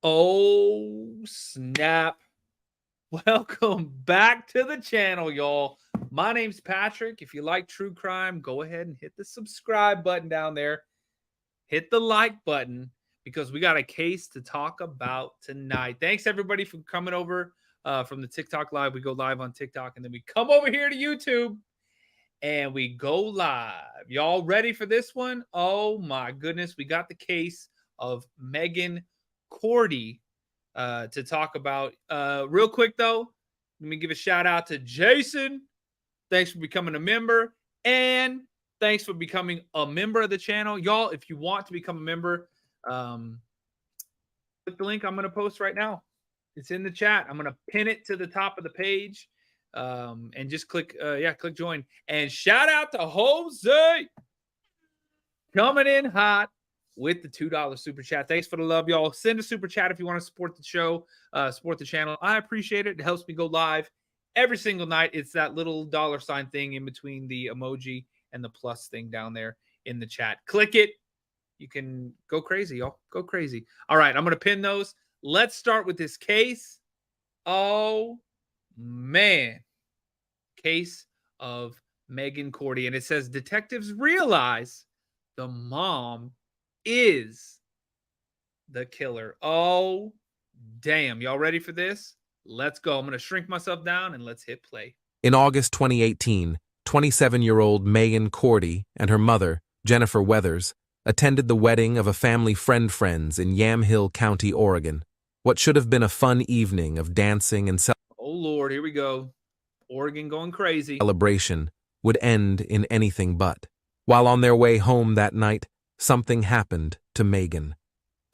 Oh, snap. Welcome back to the channel, y'all. My name's Patrick. If you like true crime, go ahead and hit the subscribe button down there. Hit the like button because we got a case to talk about tonight. Thanks, everybody, for coming over from the TikTok live. We go live on TikTok, and then we come over here to YouTube, and we go live. Y'all ready for this one? Oh, my goodness. We got the case of Meighan Cordie to talk about. Real quick, though, let me give a shout out to Jason. Thanks for becoming a member. And thanks for becoming a member of the channel. Y'all, if you want to become a member, click the link I'm going to post right now. It's in the chat. I'm going to pin it to the top of the page. And just click, click join. And shout out to Jose coming in hot with the $2 super chat. Thanks for the love, y'all. Send a super chat if you want to support the show, support the channel. I appreciate it. It helps me go live every single night. It's that little $ thing in between the emoji and the plus thing down there in the chat. Click it. You can go crazy, y'all. Go crazy. All right, I'm going to pin those. Let's start with this case. Oh, man. Case of Meighan Cordie. And it says detectives realize the mom is the killer. Oh, damn. Y'all ready for this? Let's go. I'm going to shrink myself down and let's hit play. In August 2018, 27-year-old Meighan Cordie and her mother, Jennifer Weathers, attended the wedding of a family friends in Yamhill County, Oregon. What should have been a fun evening of dancing and oh, Lord, here we go. Oregon going crazy. Celebration would end in anything but. While on their way home that night, something happened to Meighan.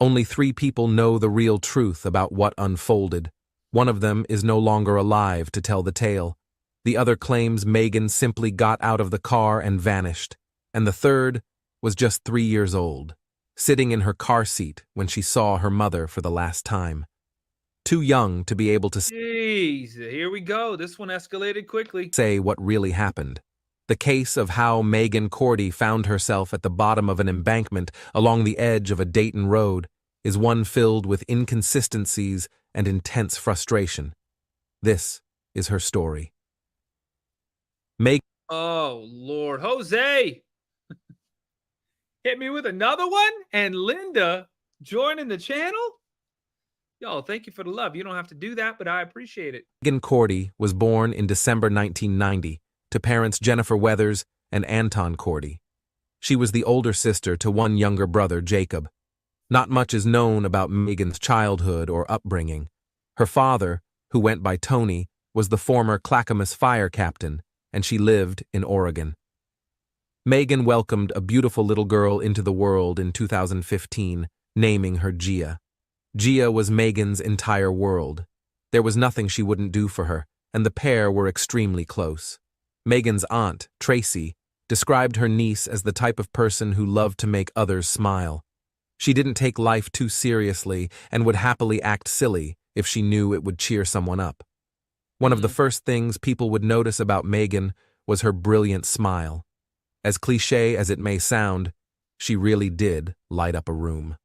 Only 3 people know the real truth about what unfolded. One of them is no longer alive to tell the tale. The other claims Meighan simply got out of the car and vanished. And the third was just 3 years old, sitting in her car seat when she saw her mother for the last time. Too young to be able to Jeez, here we go. This one escalated quickly. Say what really happened. The case of how Meighan Cordie found herself at the bottom of an embankment along the edge of a Dayton road is one filled with inconsistencies and intense frustration. This is her story. Oh, Lord. Jose! Hit me with another one? And Linda joining the channel? Yo, thank you for the love. You don't have to do that, but I appreciate it. Meighan Cordie was born in December 1990 to parents Jennifer Weathers and Anton Cordie. She was the older sister to one younger brother, Jacob. Not much is known about Meighan's childhood or upbringing. Her father, who went by Tony, was the former Clackamas fire captain, and she lived in Oregon. Meighan welcomed a beautiful little girl into the world in 2015, naming her Gia. Gia was Meighan's entire world. There was nothing she wouldn't do for her, and the pair were extremely close. Meighan's aunt, Tracy, described her niece as the type of person who loved to make others smile. She didn't take life too seriously and would happily act silly if she knew it would cheer someone up. One of the first things people would notice about Meighan was her brilliant smile. As cliché as it may sound, she really did light up a room.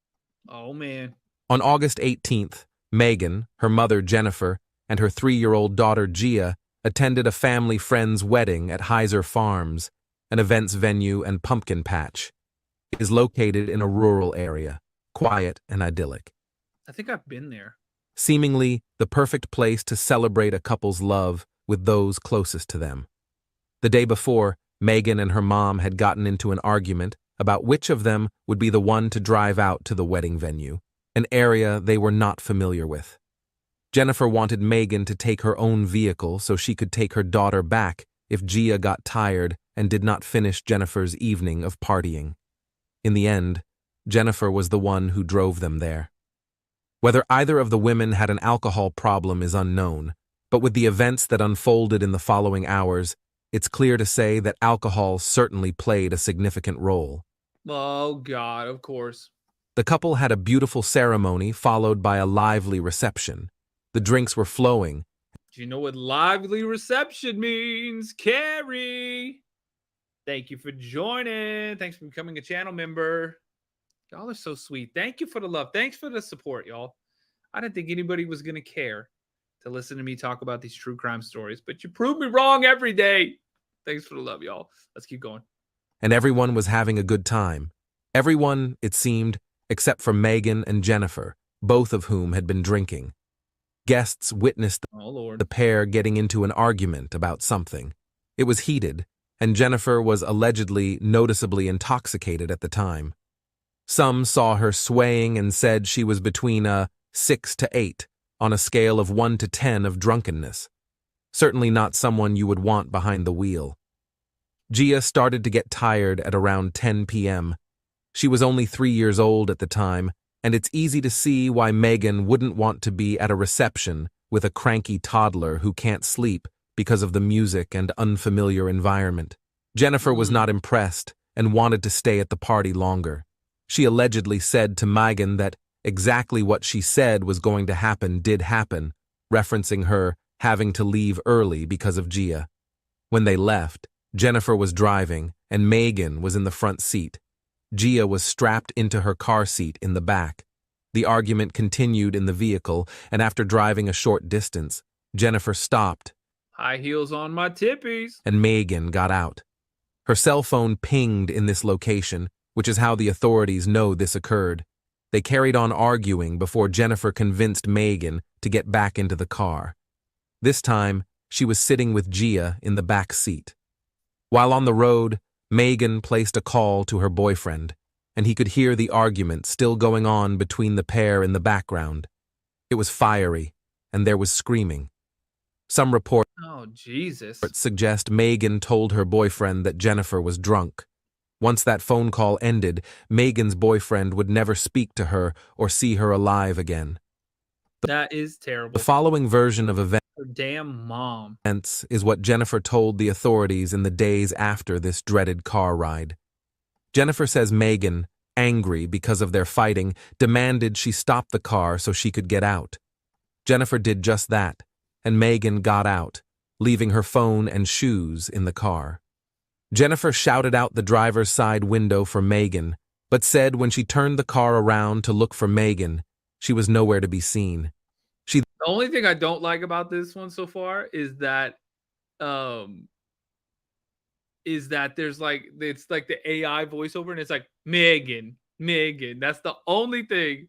Oh, man. On August 18th, Meighan, her mother Jennifer, and her 3-year-old daughter Gia attended a family friend's wedding at Heiser Farms, an events venue and pumpkin patch. It is located in a rural area, quiet and idyllic. I think I've been there. Seemingly the perfect place to celebrate a couple's love with those closest to them. The day before, Meighan and her mom had gotten into an argument about which of them would be the one to drive out to the wedding venue, an area they were not familiar with. Jennifer wanted Meighan to take her own vehicle so she could take her daughter back if Gia got tired and did not finish Jennifer's evening of partying. In the end, Jennifer was the one who drove them there. Whether either of the women had an alcohol problem is unknown, but with the events that unfolded in the following hours, it's clear to say that alcohol certainly played a significant role. Oh, God, of course. The couple had a beautiful ceremony followed by a lively reception. The drinks were flowing. Do you know what lively reception means? Carrie! Thank you for joining. Thanks for becoming a channel member. Y'all are so sweet. Thank you for the love. Thanks for the support, y'all. I didn't think anybody was going to care to listen to me talk about these true crime stories, but you prove me wrong every day. Thanks for the love, y'all. Let's keep going. And everyone was having a good time. Everyone, it seemed, except for Meighan and Jennifer, both of whom had been drinking. Guests witnessed the pair getting into an argument about something. It was heated, and Jennifer was allegedly noticeably intoxicated at the time. Some saw her swaying and said she was between a 6 to 8 on a scale of 1 to 10 of drunkenness. Certainly not someone you would want behind the wheel. Gia started to get tired at around 10 p.m. She was only 3 years old at the time, and it's easy to see why Meighan wouldn't want to be at a reception with a cranky toddler who can't sleep because of the music and unfamiliar environment. Jennifer was not impressed and wanted to stay at the party longer. She allegedly said to Meighan that exactly what she said was going to happen did happen, referencing her having to leave early because of Gia. When they left, Jennifer was driving and Meighan was in the front seat. Gia was strapped into her car seat in the back. The argument continued in the vehicle, and after driving a short distance, Jennifer stopped. High heels on my tippies. And Meighan got out. Her cell phone pinged in this location, which is how the authorities know this occurred. They carried on arguing before Jennifer convinced Meighan to get back into the car. This time, she was sitting with Gia in the back seat. While on the road, Meighan placed a call to her boyfriend, and he could hear the argument still going on between the pair in the background. It was fiery, and there was screaming. Some reports suggest Meighan told her boyfriend that Jennifer was drunk. Once that phone call ended, Meighan's boyfriend would never speak to her or see her alive again. That is terrible. The following version of events Her damn mom. is what Jennifer told the authorities in the days after this dreaded car ride. Jennifer says Meighan, angry because of their fighting, demanded she stop the car so she could get out. Jennifer did just that, and Meighan got out, leaving her phone and shoes in the car. Jennifer shouted out the driver's side window for Meighan, but said when she turned the car around to look for Meighan, she was nowhere to be seen. The only thing I don't like about this one so far is that there's like, it's like the AI voiceover and it's like Meighan. That's the only thing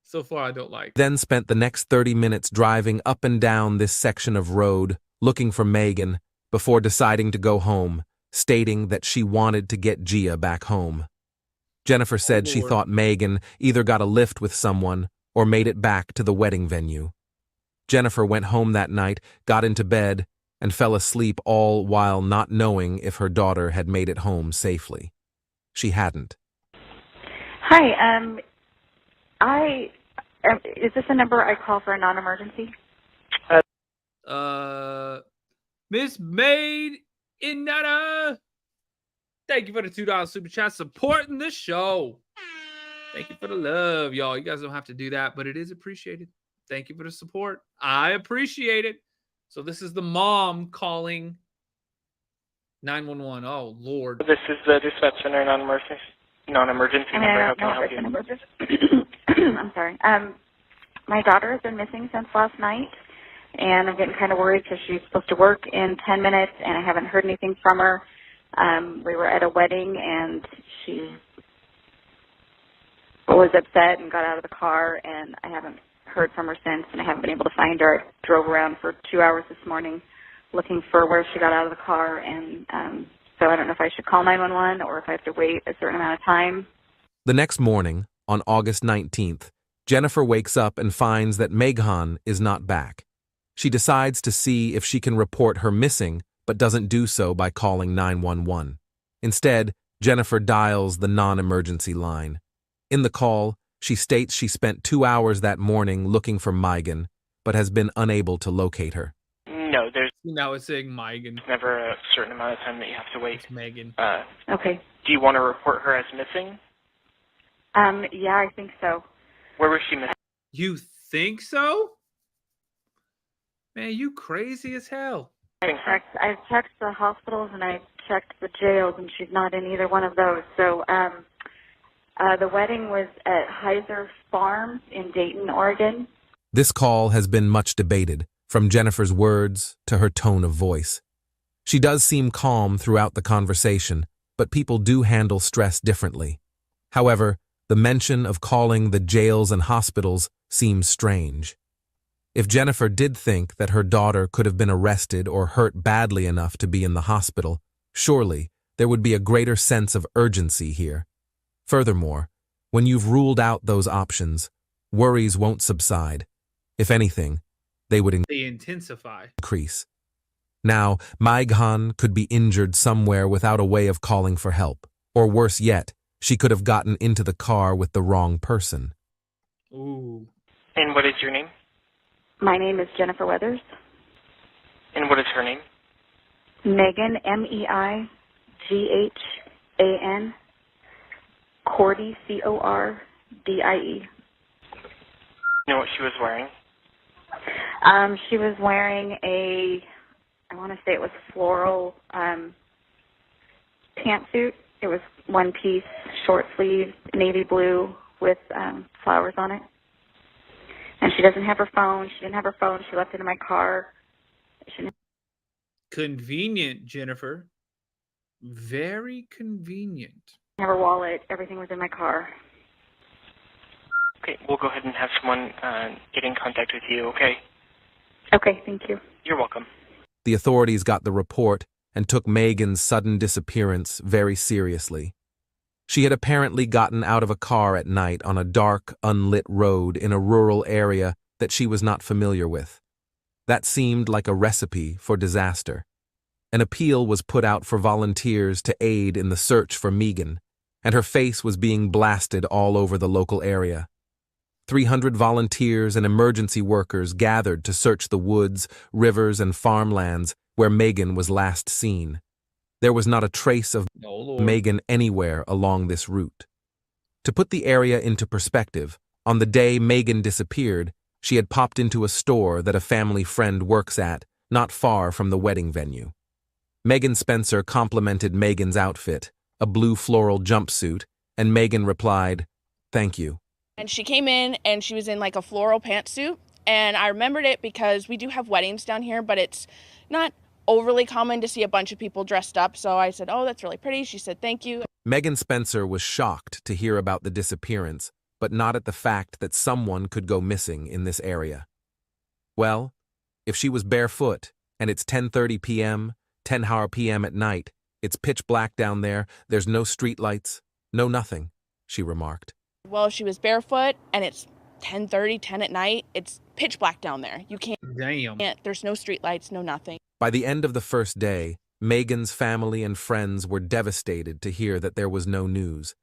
so far I don't like. Then spent the next 30 minutes driving up and down this section of road, looking for Meighan, before deciding to go home, stating that she wanted to get Gia back home. Jennifer said she thought Meighan either got a lift with someone or made it back to the wedding venue. Jennifer went home that night, got into bed, and fell asleep all while not knowing if her daughter had made it home safely. She hadn't. Hi, is this a number I call for a non-emergency? Miss Maid Inada. Thank you for the $2 super chat supporting the show. Thank you for the love, y'all. You guys don't have to do that, but it is appreciated. Thank you for the support. I appreciate it. So this is the mom calling 911. Oh, Lord. This is the dispatch center non-emergency number. How can I help you? I'm sorry. My daughter has been missing since last night, and I'm getting kind of worried because she's supposed to work in 10 minutes, and I haven't heard anything from her. We were at a wedding, and she was upset and got out of the car, and I haven't heard from her since, and I haven't been able to find her. I drove around for 2 hours this morning looking for where she got out of the car, and so I don't know if I should call 911 or if I have to wait a certain amount of time. The next morning, on August 19th, Jennifer wakes up and finds that Meighan is not back. She decides to see if she can report her missing, but doesn't do so by calling 911. Instead, Jennifer dials the non-emergency line. In the call, she states she spent 2 hours that morning looking for Meighan, but has been unable to locate her. No, there's Now it's saying Meighan. never a certain amount of time that you have to wait. It's Meighan. Okay. Do you want to report her as missing? Yeah, I think so. Where was she missing? You think so? Man, you crazy as hell. I've checked the hospitals and I checked the jails, and she's not in either one of those. So the wedding was at Heiser Farms in Dayton, Oregon, This call has been much debated, from Jennifer's words to her tone of voice. She does seem calm throughout the conversation, but people do handle stress differently. However, the mention of calling the jails and hospitals seems strange. If Jennifer did think that her daughter could have been arrested or hurt badly enough to be in the hospital, surely there would be a greater sense of urgency here. Furthermore, when you've ruled out those options, worries won't subside. If anything, they would intensify. Increase. Now, Meighan could be injured somewhere without a way of calling for help. Or worse yet, she could have gotten into the car with the wrong person. Ooh. And what is your name? My name is Jennifer Weathers. And what is her name? Meighan, Meighan, Cordie, Cordie. You know what she was wearing? She was wearing I want to say it was floral pantsuit. It was one piece, short sleeve, navy blue with flowers on it. And she doesn't have her phone. She didn't have her phone. She left it in my car. Convenient, Jennifer. Very convenient. Have her wallet. Everything was in my car. Okay, we'll go ahead and have someone get in contact with you, okay? Okay, thank you. You're welcome. The authorities got the report and took Meighan's sudden disappearance very seriously. She had apparently gotten out of a car at night on a dark, unlit road in a rural area that she was not familiar with. That seemed like a recipe for disaster. An appeal was put out for volunteers to aid in the search for Meighan, and her face was being blasted all over the local area. 300 volunteers and emergency workers gathered to search the woods, rivers, and farmlands where Meighan was last seen. There was not a trace of Meighan anywhere along this route. To put the area into perspective, on the day Meighan disappeared, she had popped into a store that a family friend works at, not far from the wedding venue. Megan Spencer complimented Meighan's outfit, a blue floral jumpsuit, and Meighan replied, "Thank you." And she came in and she was in like a floral pantsuit, and I remembered it because we do have weddings down here, but it's not overly common to see a bunch of people dressed up, so I said, "Oh, that's really pretty." She said, "Thank you." Megan Spencer was shocked to hear about the disappearance, but not at the fact that someone could go missing in this area. Well, if she was barefoot, and it's 10:30 p.m., 10 p.m. at night, it's pitch black down there, there's no streetlights, no nothing, she remarked. Well, she was barefoot, and it's 10:30, 10 at night, it's pitch black down there. You can't, there's no streetlights, no nothing. By the end of the first day, Meighan's family and friends were devastated to hear that there was no news.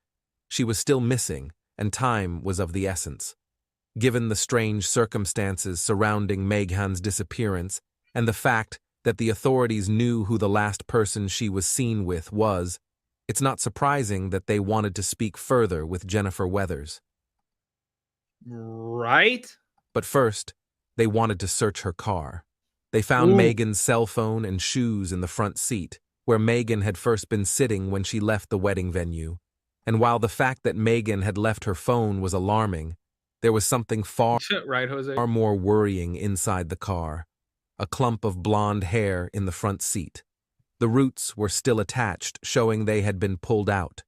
She was still missing, and time was of the essence. Given the strange circumstances surrounding Meighan's disappearance, and the fact that the authorities knew who the last person she was seen with was, it's not surprising that they wanted to speak further with Jennifer Weathers. Right? But first, they wanted to search her car. They found Meighan's cell phone and shoes in the front seat, where Meighan had first been sitting when she left the wedding venue. And while the fact that Meighan had left her phone was alarming, there was something far more worrying inside the car. A clump of blonde hair in the front seat. The roots were still attached, showing they had been pulled out,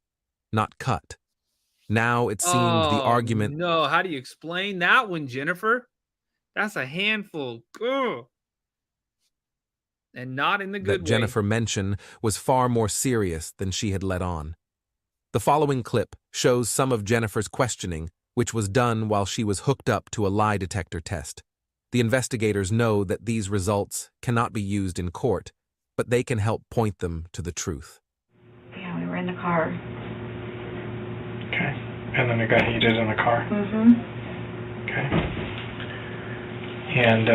not cut. Now it seemed the argument... No, how do you explain that one, Jennifer? That's a handful. Ugh. And not in the good way. That Jennifer mentioned was far more serious than she had let on. The following clip shows some of Jennifer's questioning, which was done while she was hooked up to a lie detector test. The investigators know that these results cannot be used in court, but they can help point them to the truth. Yeah, we were in the car. Okay. And then it got heated in the car? Mm-hmm. Okay. And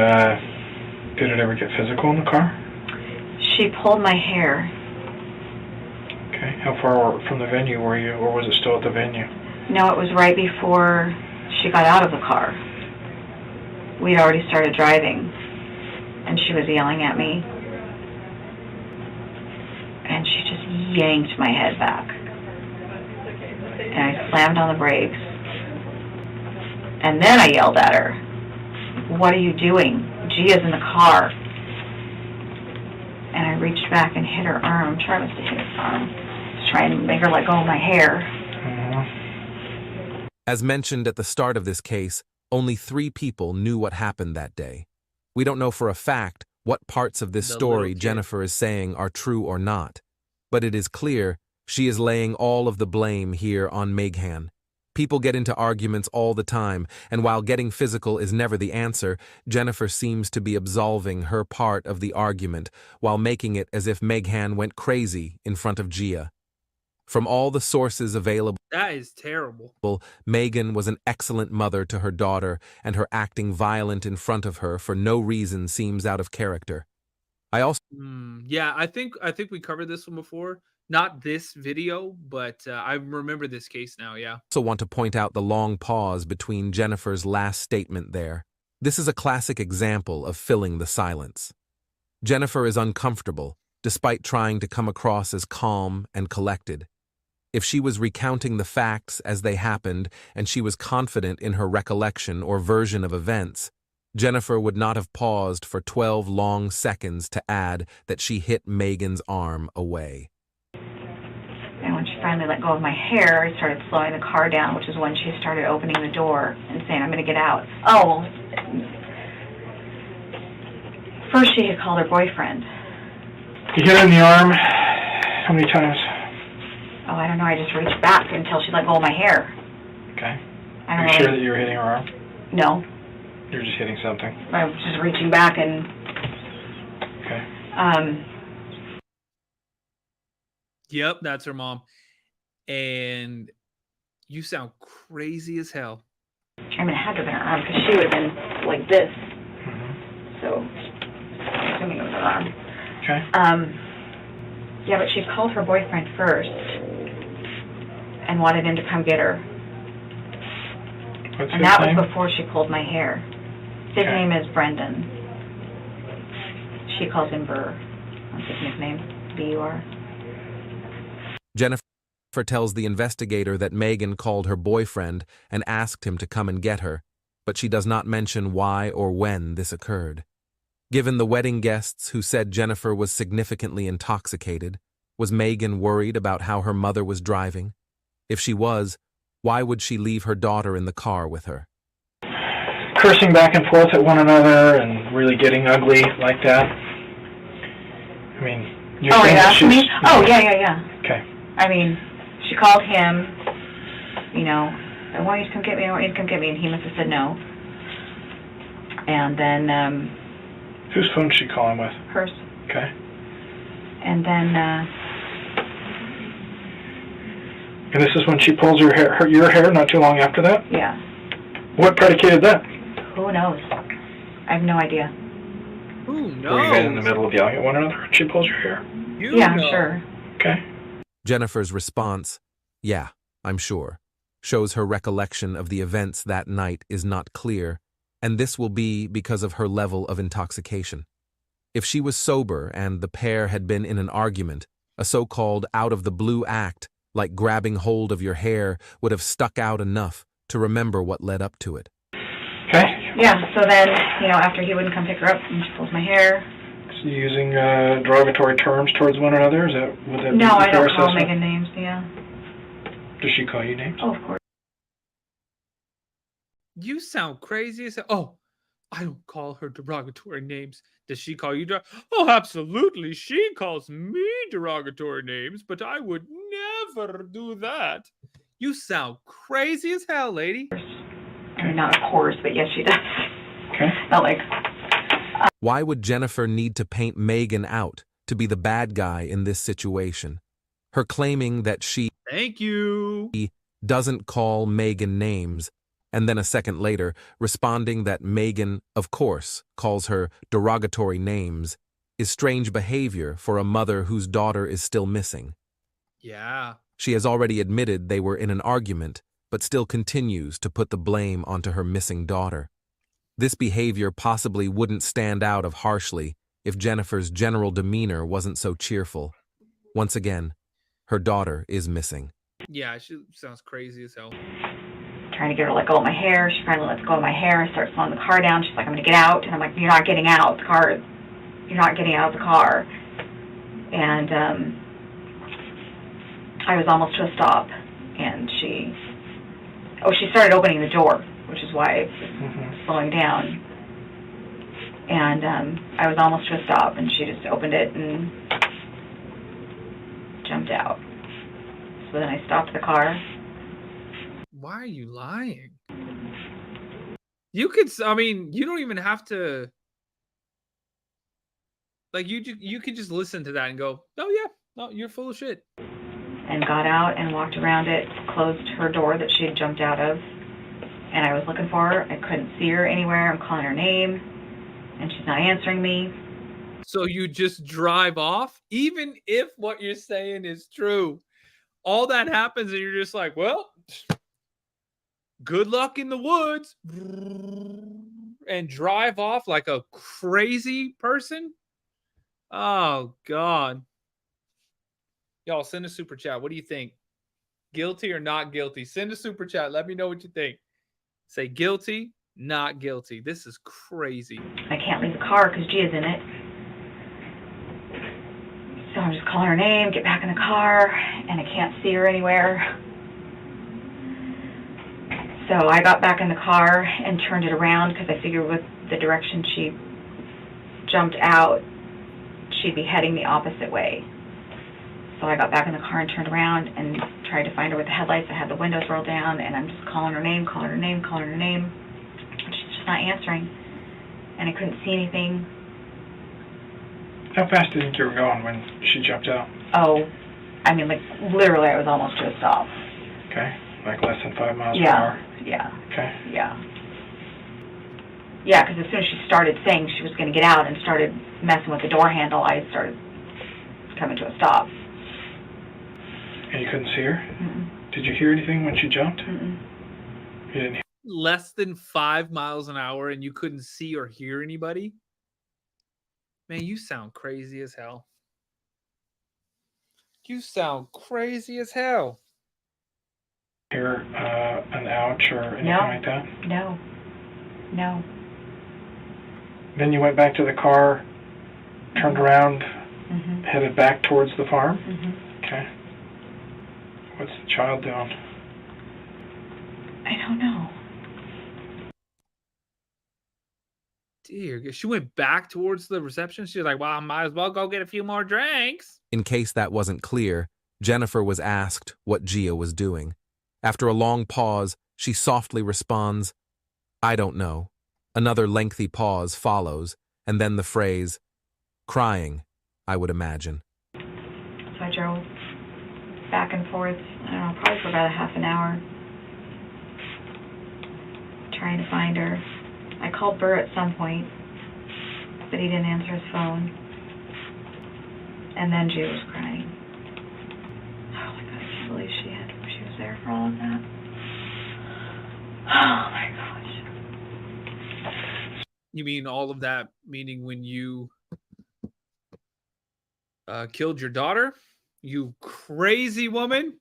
did it ever get physical in the car? She pulled my hair. Okay. How far from the venue were you, or was it still at the venue? No, it was right before she got out of the car. We'd already started driving, and she was yelling at me. And she just yanked my head back. And I slammed on the brakes. And then I yelled at her. "What are you doing? Gia's in the car." And I reached back and hit her arm. Travis to hit her arm. Just trying to make her let go of my hair. As mentioned at the start of this case, only 3 people knew what happened that day. We don't know for a fact what parts of this story Jennifer is saying are true or not, but it is clear she is laying all of the blame here on Meighan. People get into arguments all the time, and while getting physical is never the answer, Jennifer seems to be absolving her part of the argument while making it as if Meighan went crazy in front of Gia. From all the sources available, that is terrible. Meighan was an excellent mother to her daughter, and her acting violent in front of her for no reason seems out of character. I also yeah, I think we covered this one before. Not this video, but I remember this case now, yeah. also want to point out the long pause between Jennifer's last statement there. This is a classic example of filling the silence. Jennifer is uncomfortable, despite trying to come across as calm and collected. If she was recounting the facts as they happened and she was confident in her recollection or version of events, Jennifer would not have paused for 12 long seconds to add that she hit Meighan's arm away. And when she finally let go of my hair, I started slowing the car down, which is when she started opening the door and saying, "I'm going to get out." Oh, first she had called her boyfriend. You hit her in the arm how many times? Oh, I don't know. I just reached back until she let go of my hair. Okay. I Are don't you know. sure that you were hitting her arm? No. You're just hitting something. I was just reaching back and... Okay. Yep, that's her mom. And you sound crazy as hell. I mean, it had to have been her arm because she would have been like this. So, I'm assuming it was her arm. Okay. Yeah, but she called her boyfriend first and wanted him to come get her. What's And his that name? was before she pulled my hair. His Okay. name is Brendan. She calls him Burr. That's his nickname, B-U-R. Jennifer tells the investigator that Meighan called her boyfriend and asked him to come and get her, but she does not mention why or when this occurred. Given the wedding guests who said Jennifer was significantly intoxicated, was Meighan worried about how her mother was driving? If she was, why would she leave her daughter in the car with her? Cursing back and forth at one another and really getting ugly like that. I mean, you're saying that asking she's... me? Oh, yeah. Okay. I mean, she called him, you know, I want you to come get me, and he must have said no. And then, Whose phone did she call him with? hers. Okay. And then, And this is when she pulls your hair not too long after that? yeah, What predicated that? who knows? I have no idea. Who knows? Were you guys in the middle of yelling at one another and she pulls your hair? You Yeah, know. sure. Okay. Jennifer's response, "Yeah, I'm sure," shows her recollection of the events that night is not clear, and this will be because of her level of intoxication. If she was sober and the pair had been in an argument, a so-called out-of-the-blue act, like grabbing hold of your hair, would have stuck out enough to remember what led up to it. Okay. Yeah, so then, you know, after he wouldn't come pick her up, and she pulls my hair. So using derogatory terms towards one another, would that be No, a I fair don't call assessment? Meighan names, yeah. Does she call you names? Oh, of course. You sound crazy as hell. Oh, I don't call her derogatory names. Does she call you Oh, absolutely. She calls me derogatory names, but I would never do that. You sound crazy as hell, lady. I mean, not of course, but yes, she does. Okay. Not like... Why would Jennifer need to paint Meighan out to be the bad guy in this situation? Her claiming that she Thank you. doesn't call Meighan names, and then a second later responding that Meighan, of course, calls her derogatory names, is strange behavior for a mother whose daughter is still missing. Yeah. She has already admitted they were in an argument, but still continues to put the blame onto her missing daughter. This behavior possibly wouldn't stand out of harshly if Jennifer's general demeanor wasn't so cheerful. Once again, her daughter is missing. Yeah, she sounds crazy as hell. trying to get her to let go of my hair. She finally lets go of my hair. I start slowing the car down. She's like, I'm going to get out. And I'm like, you're not getting out. You're not getting out of the car. And I was almost to a stop. And she started opening the door, which is why I was slowing down. And I was almost to a stop, and she just opened it and jumped out. So then I stopped the car. Why are you lying? You could, I mean, you don't even have to, like, you could just listen to that and go, oh yeah, no, you're full of shit. And got out and walked around it, closed her door that she had jumped out of. And I was looking for her. I couldn't see her anywhere. I'm calling her name, and she's not answering me. So you just drive off, even if what you're saying is true. All that happens, and you're just like, well, good luck in the woods, and drive off like a crazy person. Oh, God. Y'all, send a super chat. What do you think? Guilty or not guilty? Send a super chat. Let me know what you think. Say guilty, not guilty. This is crazy. I can't leave the car because Gia's in it. So I'm just calling her name, get back in the car, and I can't see her anywhere. So I got back in the car and turned it around because I figured with the direction she jumped out, she'd be heading the opposite way. So I got back in the car and turned around and tried to find her with the headlights. I had the windows rolled down, and I'm just calling her name, calling her name, calling her name. She's just not answering, and I couldn't see anything. How fast do you think you were going when she jumped out? Oh, I mean, like, literally, I was almost to a stop. Okay, like less than 5 miles per hour? Yeah. Okay. Yeah. Yeah, because as soon as she started saying she was going to get out and started messing with the door handle, I started coming to a stop. And you couldn't see her? Mm-mm. Did you hear anything when she jumped? Mm-mm. You didn't hear? Less than 5 miles an hour and you couldn't see or hear anybody? Man, you sound crazy as hell. You sound crazy as hell. Hear an ouch or anything like that? No. No. Then you went back to the car, turned around, Mm-hmm. headed back towards the farm? Mm-hmm. Okay. What's the child doing? I don't know. Dear, she went back towards the reception. She was like, well, I might as well go get a few more drinks. In case that wasn't clear, Jennifer was asked what Gia was doing. After a long pause, she softly responds, I don't know. Another lengthy pause follows, and then the phrase, crying, I would imagine. So I drove back and forth, I don't know, probably for about a half an hour, trying to find her. I called Burr at some point, but he didn't answer his phone. And then Gia was crying. Oh my God, I can't believe she was there for all of that. Oh my gosh. You mean all of that, meaning when you killed your daughter? You crazy woman?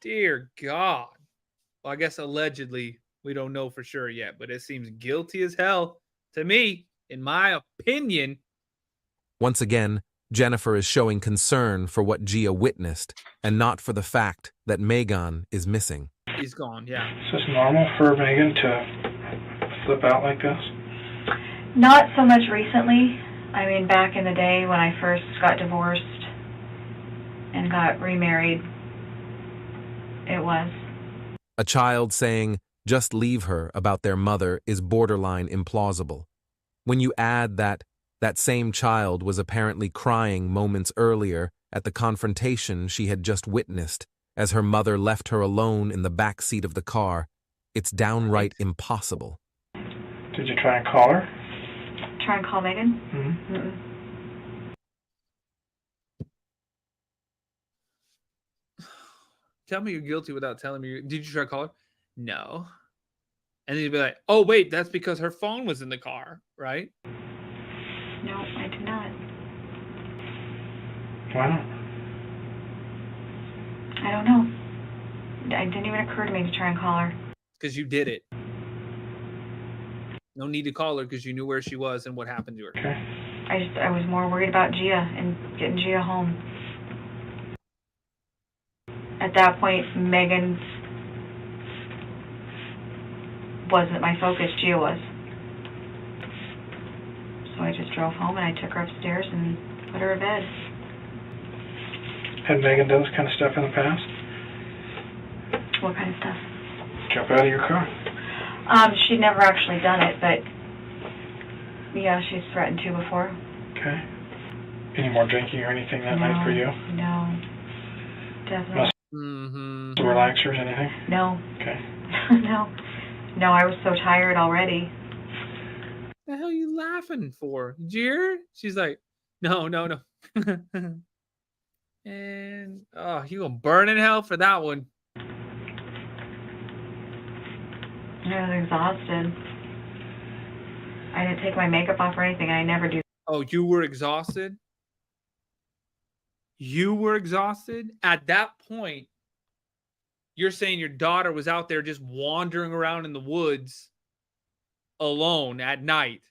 Dear God. Well, I guess allegedly, we don't know for sure yet, but it seems guilty as hell to me, in my opinion. Once again, Jennifer is showing concern for what Gia witnessed and not for the fact that Meighan is missing. He's gone, yeah. Is this normal for Meighan to flip out like this? Not so much recently. I mean, back in the day when I first got divorced and got remarried, it was. A child saying, just leave her about their mother is borderline implausible. When you add that same child was apparently crying moments earlier at the confrontation she had just witnessed as her mother left her alone in the back seat of the car, it's downright impossible. Did you try and call her? Try and call Meighan? Mm-hmm. Mm-mm. Tell me you're guilty without telling me. Did you try to call her? No. And then you'd be like, oh, wait, that's because her phone was in the car, right? No, I did not. Why not? I don't know. It didn't even occur to me to try and call her. because you did it. No need to call her because you knew where she was and what happened to her. Okay. I was more worried about Gia and getting Gia home. At that point, Meighan wasn't my focus, Gia was. So I just drove home and I took her upstairs and put her to bed. Had Meighan done this kind of stuff in the past? What kind of stuff? Jump out of your car? She'd never actually done it, but yeah, she's threatened to before. Okay. Any more drinking or anything that night for you? No. Definitely. To relax or anything? No. Okay. No. No, I was so tired already. What the hell are you laughing for? Did you hear her? She's like, no. And, oh, you gonna burn in hell for that one. I was exhausted. I didn't take my makeup off or anything. I never do. Oh, you were exhausted? You were exhausted? At that point, you're saying your daughter was out there just wandering around in the woods alone at night.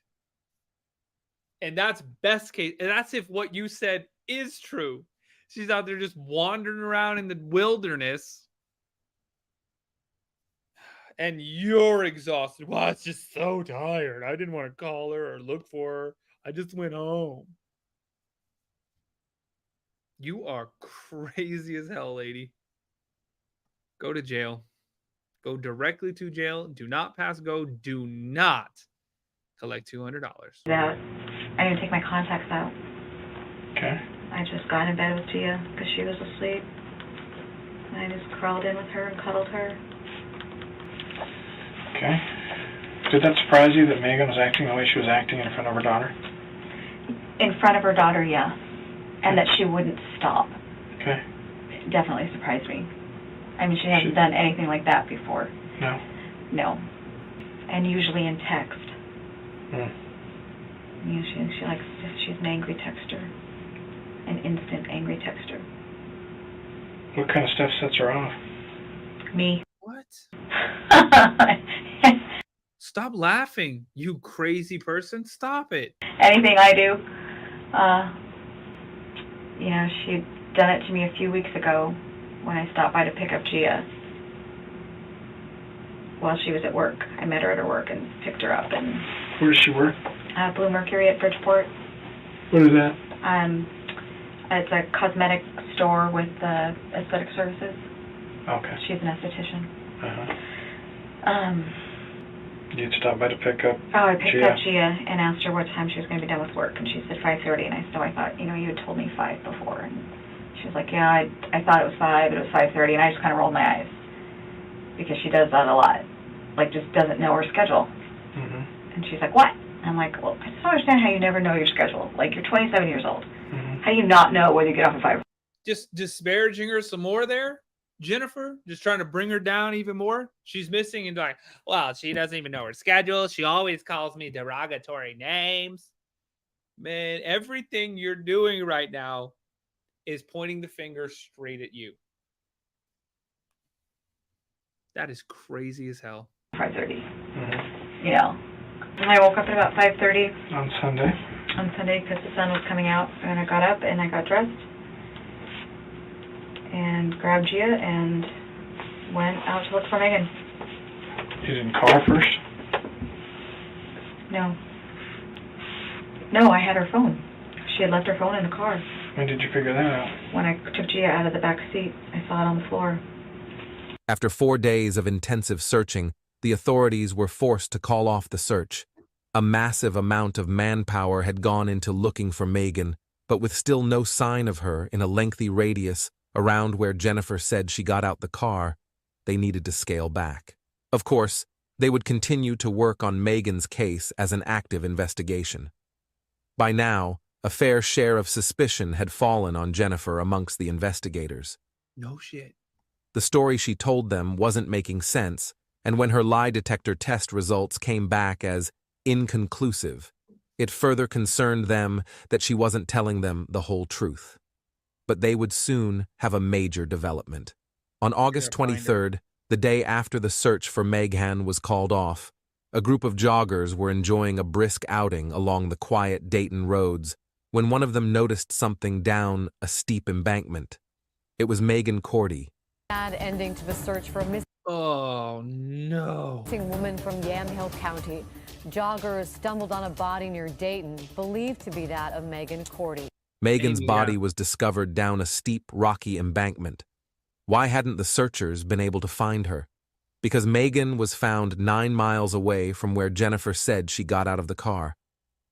And that's best case. And that's if what you said is true. She's out there just wandering around in the wilderness. And you're exhausted. Well, I was just so tired. I didn't want to call her or look for her. I just went home. You are crazy as hell, lady. Go to jail. Go directly to jail. Do not pass go. Do not collect $200. That I didn't take my contacts out. Okay. I just got in bed with Gia because she was asleep. And I just crawled in with her and cuddled her. Okay. Did that surprise you that Meighan was acting the way she was acting in front of her daughter? In front of her daughter, yeah. And that she wouldn't stop. Okay. It definitely surprised me. I mean, she hasn't done anything like that before. No? No. And usually in text. Hmm. You know, she likes, she's an angry texter. An instant angry texter. What kind of stuff sets her off? Me. What? Stop laughing, you crazy person. Stop it. Anything I do. You know, she'd done it to me a few weeks ago when I stopped by to pick up Gia. While she was at work. I met her at her work and picked her up. And Where does she work? Blue Mercury at Bridgeport. What is that? It's a cosmetic store with aesthetic services. Okay. She's an esthetician. Uh-huh. You'd stop by to pick up I picked Gia. up Gia and asked her what time she was going to be done with work, and she said 5:30. And I said, I thought, you had told me 5 before. And she was like, yeah, I thought it was 5, but it was 5:30, and I just kind of rolled my eyes because she does that a lot, like just doesn't know her schedule. Mm-hmm. And she's like, what? And I'm like, well, I just don't understand how you never know your schedule. Like, you're 27 years old. Mm-hmm. How do you not know whether you get off at 5? Just disparaging her some more there, Jennifer. Just trying to bring her down even more. She's missing and like, well, she doesn't even know her schedule. She always calls me derogatory names. Man, everything you're doing right now is pointing the finger straight at you. That is crazy as hell. 5:30. Mm-hmm. And I woke up at about 5:30 On Sunday? on Sunday because the sun was coming out, and I got up and I got dressed and grabbed Gia and went out to look for Meighan. You didn't call her first? No, I had her phone. She had left her phone in the car. When did you figure that out? When I took Gia out of the back seat, I saw it on the floor. After 4 days of intensive searching, the authorities were forced to call off the search. A massive amount of manpower had gone into looking for Meighan, but with still no sign of her in a lengthy radius around where Jennifer said she got out the car, they needed to scale back. Of course, they would continue to work on Meighan's case as an active investigation. By now, a fair share of suspicion had fallen on Jennifer amongst the investigators. No shit. The story she told them wasn't making sense, and when her lie detector test results came back as inconclusive, it further concerned them that she wasn't telling them the whole truth. But they would soon have a major development. On August 23rd, The day after the search for Meighan was called off, a group of joggers were enjoying a brisk outing along the quiet Dayton roads when one of them noticed something down a steep embankment. It was Meighan Cordie. Sad ending to the search for a missing woman from Yamhill County. Joggers stumbled on a body near Dayton, believed to be that of Meighan Cordie. Meighan's body was discovered down a steep, rocky embankment. Why hadn't the searchers been able to find her? Because Meighan was found 9 miles away from where Jennifer said she got out of the car.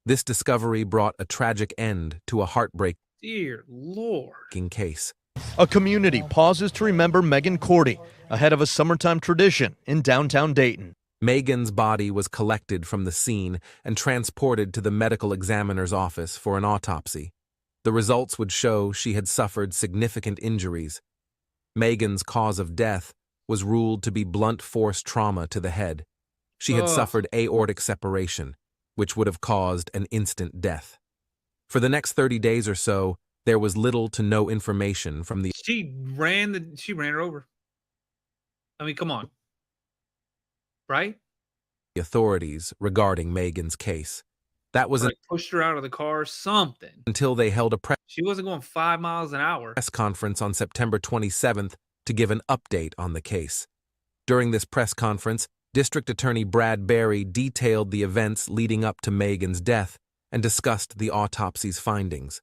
This discovery brought a tragic end to a heartbreaking Dear Lord. case. A community pauses to remember Meighan Cordie ahead of a summertime tradition in downtown Dayton. Meighan's body was collected from the scene and transported to the medical examiner's office for an autopsy. The results would show she had suffered significant injuries. Meighan's cause of death was ruled to be blunt force trauma to the head. She had suffered aortic separation, which would have caused an instant death. For the next 30 days or so, there was little to no information from the... She ran her over. I mean, come on. Right? authorities regarding Meighan's case. That was pushed her out of the car, something. Until they held a She wasn't going 5 miles an hour. press conference on September 27th to give an update on the case. During this press conference, District Attorney Brad Berry detailed the events leading up to Meighan's death and discussed the autopsy's findings.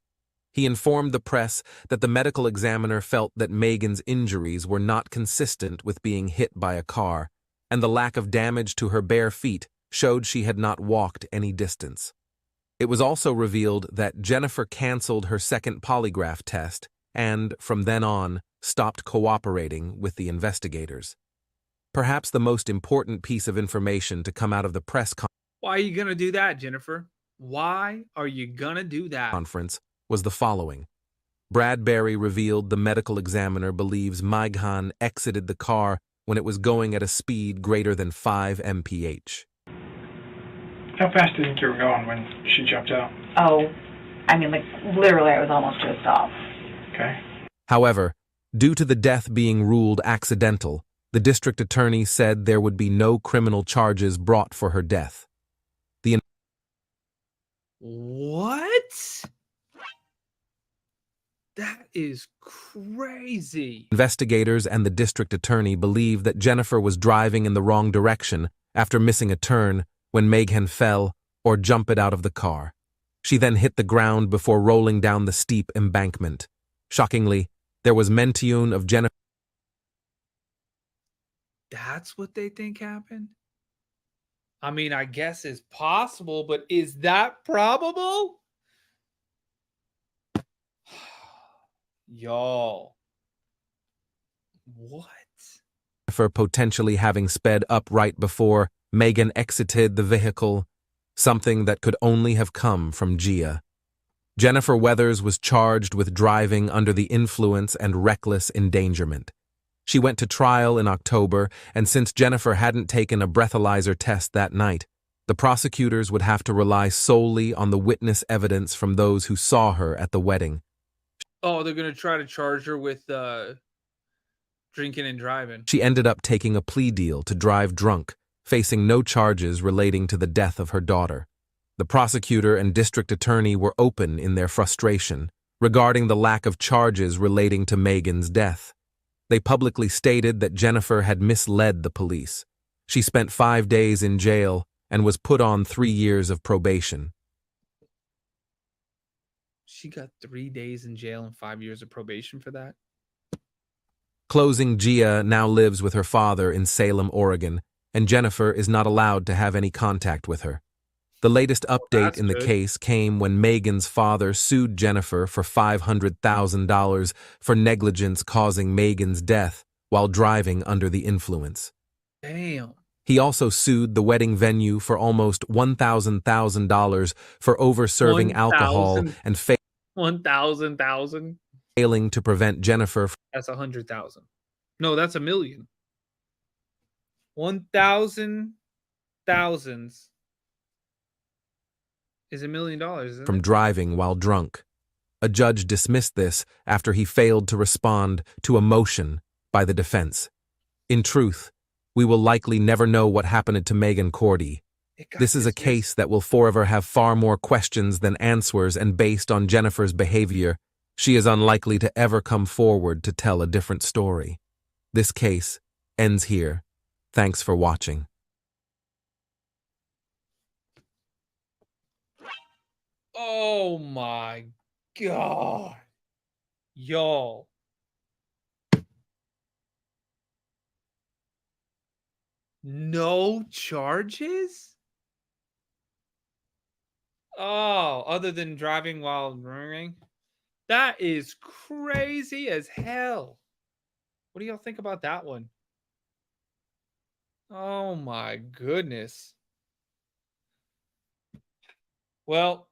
He informed the press that the medical examiner felt that Meighan's injuries were not consistent with being hit by a car, and the lack of damage to her bare feet showed she had not walked any distance. It was also revealed that Jennifer canceled her second polygraph test and, from then on, stopped cooperating with the investigators. Perhaps the most important piece of information to come out of the press Why are you going to do that, Jennifer? Why are you going to do that? conference was the following. Brad Berry revealed the medical examiner believes Meighan exited the car when it was going at a speed greater than 5 mph. How fast do you think you were going when she jumped out? Oh, I mean, like, literally, I was almost to a stop. Okay. However, due to the death being ruled accidental, the district attorney said there would be no criminal charges brought for her death. What? That is crazy. Investigators and the district attorney believe that Jennifer was driving in the wrong direction after missing a turn when Meighan fell or jumped out of the car. She then hit the ground before rolling down the steep embankment. Shockingly, there was mention of Jennifer. That's what they think happened? I mean, I guess it's possible, but is that probable? Y'all. What? For potentially having sped up right before Meighan exited the vehicle, something that could only have come from Gia. Jennifer Weathers was charged with driving under the influence and reckless endangerment. She went to trial in October, and since Jennifer hadn't taken a breathalyzer test that night, the prosecutors would have to rely solely on the witness evidence from those who saw her at the wedding. Oh, they're going to try to charge her with drinking and driving. She ended up taking a plea deal to drive drunk, facing no charges relating to the death of her daughter. The prosecutor and district attorney were open in their frustration regarding the lack of charges relating to Meighan's death. They publicly stated that Jennifer had misled the police. She spent 5 days in jail and was put on 3 years of probation. She got 3 days in jail and 5 years of probation for that? Closing, Gia now lives with her father in Salem, Oregon, and Jennifer is not allowed to have any contact with her. The latest update in the case came when Meighan's father sued Jennifer for $500,000 for negligence causing Meighan's death while driving under the influence. Damn. He also sued the wedding venue for almost $1,000 for over-serving alcohol and failing to prevent Jennifer from... That's 100,000. No, that's $1 million. 1,000 thousands is $1 million, isn't from it? driving while drunk. A judge dismissed this after he failed to respond to a motion by the defense. In truth, we will likely never know what happened to Meighan Cordie. This is a case that will forever have far more questions than answers, and based on Jennifer's behavior, she is unlikely to ever come forward to tell a different story. This case ends here. Thanks for watching. Oh my God. Y'all. No charges? Oh, other than driving while drinking? That is crazy as hell. What do y'all think about that one? Oh my goodness. Well,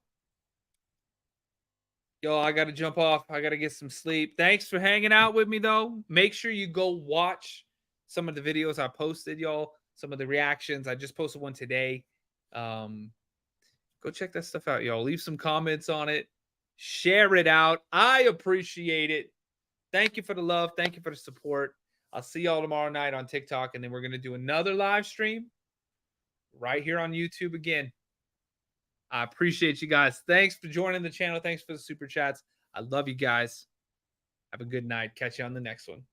y'all, I got to jump off. I got to get some sleep. Thanks for hanging out with me, though. Make sure you go watch some of the videos I posted, y'all. Some of the reactions. I just posted one today. Go check that stuff out, y'all. Leave some comments on it. Share it out. I appreciate it. Thank you for the love. Thank you for the support. I'll see y'all tomorrow night on TikTok, and then we're going to do another live stream right here on YouTube again. I appreciate you guys. Thanks for joining the channel. Thanks for the super chats. I love you guys. Have a good night. Catch you on the next one.